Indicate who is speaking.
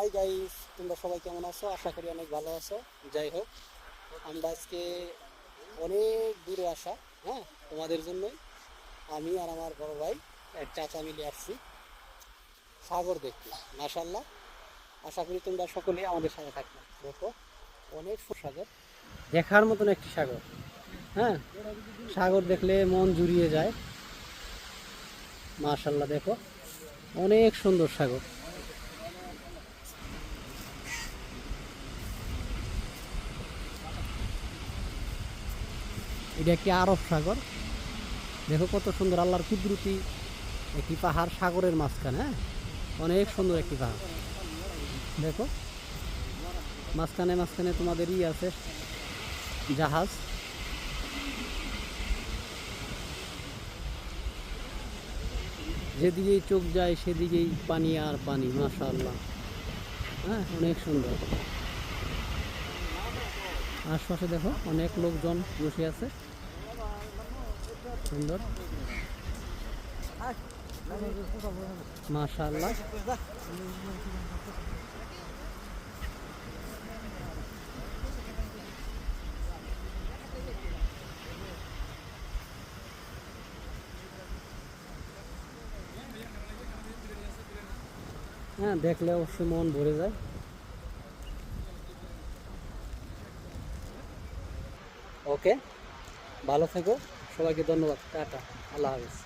Speaker 1: Hi guys, তোমরা সবাই কেমন আছো? আশা করি অনেক ভালো আছো। যাই হোক, আমরা আজকে অনেক দূরে আসা, হ্যাঁ, তোমাদের জন্যই। আমি আর আমার বড় ভাই, এক চাচা মিলে আসছি সাগর দেখতে। মাশাল্লাহ, আশা করি তোমরা সকলে আমাদের সাথে থাকবে। দেখো, অনেক সুসাগর, দেখার মতন একটি সাগর। হ্যাঁ, সাগর দেখলে মন জুড়িয়ে যায়। মাশাল্লাহ, দেখো অনেক সুন্দর সাগর। এটা একটি আরব সাগর। দেখো কত সুন্দর, আল্লাহর কুদরতি একটি পাহাড় সাগরের মাঝখানে। হ্যাঁ, অনেক সুন্দর একটি পাহাড়। দেখো, মাঝখানে মাঝখানে তোমাদের আছে জাহাজ। যেদিকেই চোখ যায় সেদিকেই পানি আর পানি, মাশাআল্লাহ। হ্যাঁ, অনেক সুন্দর। আশপাশে দেখো অনেক লোকজন বসে আছে, সুন্দর, মাশাআল্লাহ। হ্যাঁ, দেখলে অবশ্যই মন ভরে যায়। ওকে, ভালো থেকো, সবাইকে ধন্যবাদ, টাটা, আল্লাহ হাফেজ।